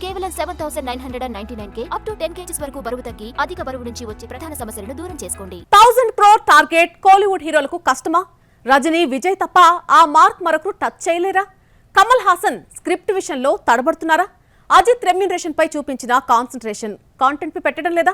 కేవలం 7,999K up to 10 kgs వరకు బరువు తగ్గి అధిక బరువు నుంచి వచ్చే ప్రధాన సమస్యలను దూరం చేసుకోండి. 1000 crore టార్గెట్ కోలీవుడ్ హీరోలకు కష్టమా? రజనీ, విజయ్ తప్ప ఆ మార్క్ మరొకరు టచ్ చేయలేరా? కమల్ హాసన్ స్క్రిప్ట్ విషయంలో తడబడుతున్నారా? అజిత్ రెమ్యునరేషన్ పై చూపించిన కాన్సంట్రేషన్ కాంటెంట్ పై పెట్టడం లేదా?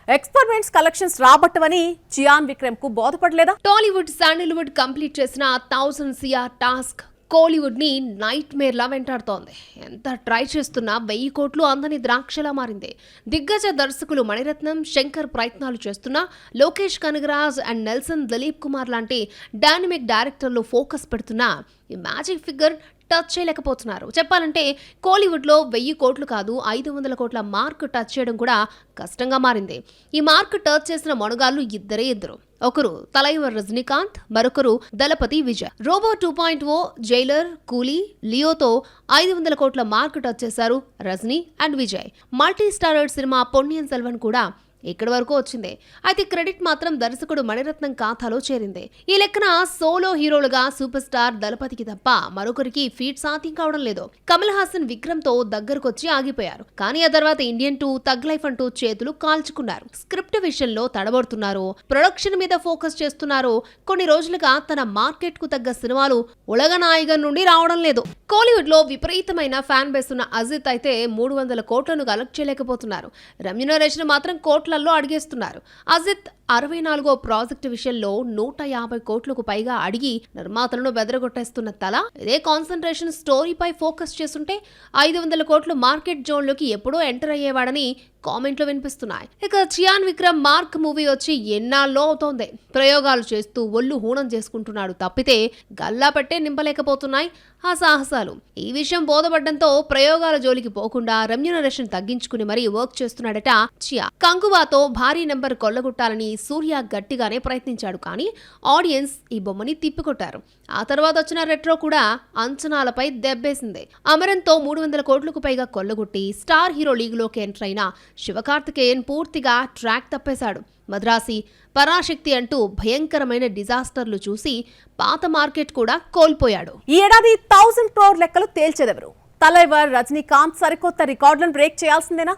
ఎక్స్పెరిమెంట్స్ కలెక్షన్స్ రాబట్టవని చియాన్ విక్రమ్ కు బోధపడలేదా? టాలీవుడ్ శాండిల్వుడ్ కంప్లీట్ చేసిన 1000 CR టాస్క్ కోలీవుడ్ ని నైట్ మేర్ లా వెంటాడుతోంది. ఎంత ట్రై చేస్తున్నా 1000 కోట్లు అందని ద్రాక్షలా మారింది. దిగ్గజ దర్శకులు మణిరత్నం, శంకర్ ప్రయత్నాలు చేస్తున్నా లోకేష్ కనగరాజ్ అండ్ నెల్సన్ దిలీప్ కుమార్ లాంటి డైనమిక్ డైరెక్టర్లు ఫోకస్ పెడుతున్నా ఈ మ్యాజిక్ ఫిగర్ టచ్ చేయలేకపోతున్నారు. చెప్పాలంటే కోలీవుడ్ లో 1000 కోట్లు కాదు 500 కోట్ల మార్క్ టచ్ చేయడం కూడా కష్టంగా మారింది. ఈ మార్క్ టచ్ చేసిన మనుగాళ్లు ఇద్దరు. ఒకరు తలైవర్ రజనీకాంత్, మరొకరు దళపతి విజయ్. రోబో 2.0, జైలర్, కూలీ, లియోతో 500 కోట్ల మార్క్ టచ్ చేశారు Rajini and Vijay. Multi starrer cinema Ponniyin Selvan కూడా ఇక్కడి వరకు వచ్చింది. అయితే క్రెడిట్ మాత్రం దర్శకుడు మణిరత్నం ఖాతాలో చేరింది. ఈ లెక్కన సోలో హీరోలుగా సూపర్ స్టార్ దళపతికి తప్ప మరొకరికి ఫీట్ సాధ్యం కావడం లేదు. కమల్ హాసన్ విక్రమ్ తో దగ్గరకొచ్చి ఆగిపోయారు. కానీ ఆ తర్వాత ఇండియన్ 2, తగ్ లైఫ్ అంటూ చేతులు కాల్చుకున్నారు. స్క్రిప్ట్ విషయంలో తడబడుతున్నారు, ప్రొడక్షన్ మీద ఫోకస్ చేస్తున్నారు. కొన్ని రోజులుగా తన మార్కెట్ కు తగ్గ సినిమాలు ఉలగనాయగన్ నుండి రావడం లేదు. కోలీవుడ్ లో విపరీతమైన ఫ్యాన్ బేస్ ఉన్న అజిత్ అయితే 300 కోట్లను కలెక్ట్ చేయలేకపోతున్నారు. రెమ్యునరేషన్ మాత్రం కోట్లలో అడిగేస్తున్నారు. అజిత్ 64వ ప్రాజెక్టు విషయంలో 150 కోట్లకు పైగా అడిగి నిర్మాతలను బెదరగొట్టేస్తున్న తల ఇదే కాన్సంట్రేషన్ స్టోరీపై ఫోకస్ చేస్తుంటే 500 కోట్లు మార్కెట్ జోన్ లోకి ఎప్పుడో ఎంటర్ అయ్యేవాడని కామెంట్లు వినిపిస్తున్నాయి. ఇక చియాన్ విక్రమ్ మార్క్ మూవీ వచ్చి ఎన్నాళ్ళో అవుతోంది. ప్రయోగాలు చేస్తూ ఒళ్ళు హూనం చేసుకుంటున్నాడు తప్పితే గల్లా పెట్టే నింపలేకపోతున్నాయి ఆ సాహసాలు. ఈ విషయం బోధపడ్డంతో ప్రయోగాల జోలికి పోకుండా రెమ్యునరేషన్ తగ్గించుకుని మరీ వర్క్ చేస్తున్నాడట చియా. కంగువాతో భారీ నెంబర్ కొల్లగొట్టాలని సూర్య గట్టిగానే ప్రయత్నించాడు. కానీ ఆడియన్స్ ఈ బొమ్మని తిప్పికొట్టారు. ఆ తర్వాత వచ్చిన రెట్రో కూడా అంచనాలపై దెబ్బేసింది. అమరన్తో 300 కోట్లకు పైగా కొల్లగొట్టి స్టార్ హీరో లీగ్లోకి ఎంటర్ అయిన శివకార్తికేయన్ పూర్తిగా ట్రాక్ తప్పేశాడు. మద్రాసి, పరాశక్తి అంటూ భయంకరమైన డిజాస్టర్లు చూసి పాత మార్కెట్ కూడా కోల్పోయాడు. ఈ ఏడాది 1000 crore లెక్కలు తేల్చేదెవరు? తలైవర్ రజనీకాంత్ సరికొత్త రికార్డులను బ్రేక్ చేయాల్సిందేనా?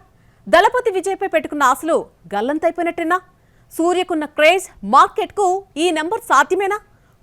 దళపతి విజయ్పై పెట్టుకున్న ఆశలు గల్లంతైపోయినట్టేనా? సూర్యకున్న క్రేజ్ మార్కెట్కు ఈ నెంబర్ సాధ్యమేనా?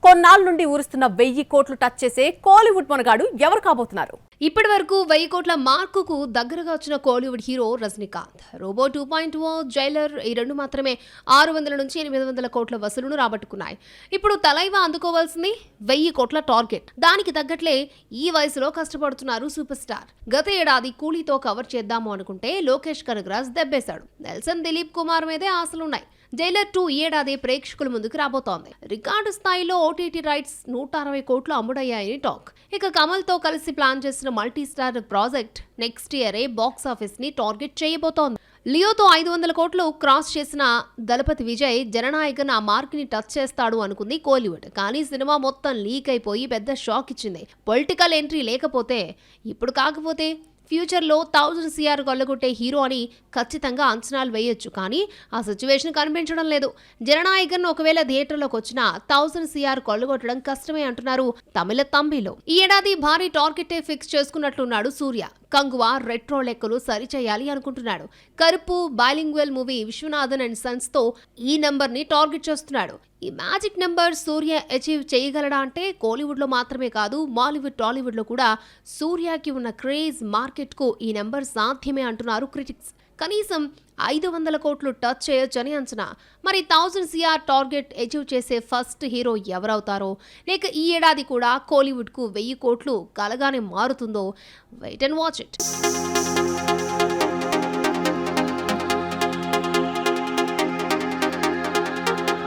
కొన్నాళ్ళ నుండి ఊరుస్తున్న 1000 కోట్లు టచ్ చేసే కోలీవుడ్ మొనగాడు ఎవరు కాబోతున్నారు? ఇప్పటి వరకు 1000 కోట్ల మార్కుకు దగ్గరగా వచ్చిన కోలీవుడ్ హీరో రజనీకాంత్. రోబో 2.0, జైలర్ ఈ రెండు మాత్రమే 600 నుంచి 800 కోట్ల వసూలును రాబట్టుకున్నాయి. ఇప్పుడు తలైవా అందుకోవాల్సింది 1000 కోట్ల టార్గెట్. దానికి తగ్గట్లే ఈ వయసులో కష్టపడుతున్నారు సూపర్ స్టార్. గత ఏడాది కూలీతో కవర్ చేద్దాము అనుకుంటే లోకేష్ కనగరాజ్ దెబ్బేశాడు. నెల్సన్ దిలీప్ కుమార్ మీదే ఆశలున్నాయి. జైలర్ 2 ఈ ఏడాది ప్రేక్షకుల ముందుకు రాబోతోంది. రికార్డు స్థాయిలో OTT రైట్స్ 160 కోట్లు అమ్ముడయ్యాయని టాక్. ఇక కమల్ తో కలిసి ప్లాన్ చేసిన మల్టీ స్టార్ ప్రాజెక్ట్ నెక్స్ట్ ఇయరే బాక్స్ ఆఫీస్ ని టార్గెట్ చేయబోతోంది. లియోతో 500 కోట్లు క్రాస్ చేసిన దళపతి విజయ్ జననాయకన్ ఆ మార్క్ ని టచ్ చేస్తాడు అనుకుంది కోలీవుడ్. కానీ సినిమా మొత్తం లీక్ అయిపోయి పెద్ద షాక్ ఇచ్చింది. పొలిటికల్ ఎంట్రీ లేకపోతే ఇప్పుడు కాకపోతే ఫ్యూచర్లో 1000 CR కొల్లగొట్టే హీరో అని ఖచ్చితంగా అంచనాలు వేయొచ్చు. కానీ ఆ సిచ్యువేషన్ కనిపించడం లేదు. జననాయకన్ ఒకవేళ థియేటర్లోకి వచ్చినా 1000 CR కొల్లగొట్టడం కష్టమే అంటున్నారు తమిళ తంబిలో. ఈ ఏడాది భారీ టార్గెటే ఫిక్స్ చేసుకున్నట్లున్నాడు సూర్య. కంగువా, రెట్రో లెక్కలు సరిచేయాలి అనుకుంటున్నాడు. Karuppu, bilingual movie Viswanathan and sons తో ఈ నెంబర్ ని టార్గెట్ చేస్తున్నాడు. ఈ మ్యాజిక్ నెంబర్ సూర్య అచీవ్ చేయగలడా అంటే కోలీవుడ్ లో మాత్రమే కాదు మాలీవుడ్, టాలీవుడ్ లో కూడా సూర్యకి ఉన్న క్రేజ్ మార్కెట్ కు ఈ నెంబర్ సాధ్యమే అంటున్నారు క్రిటిక్స్. కనీసం 500 కోట్లు టచ్ చేయొచ్చని అంచనా. మరి 1000 CR టార్గెట్ అచీవ్ చేసే ఫస్ట్ హీరో ఎవరవుతారో, లేక ఈ ఏడాది కూడా కోలీవుడ్ కు 1000 కోట్లు కలగానే మారుతుందో, వెయిట్ అండ్ వాచ్ ఇట్.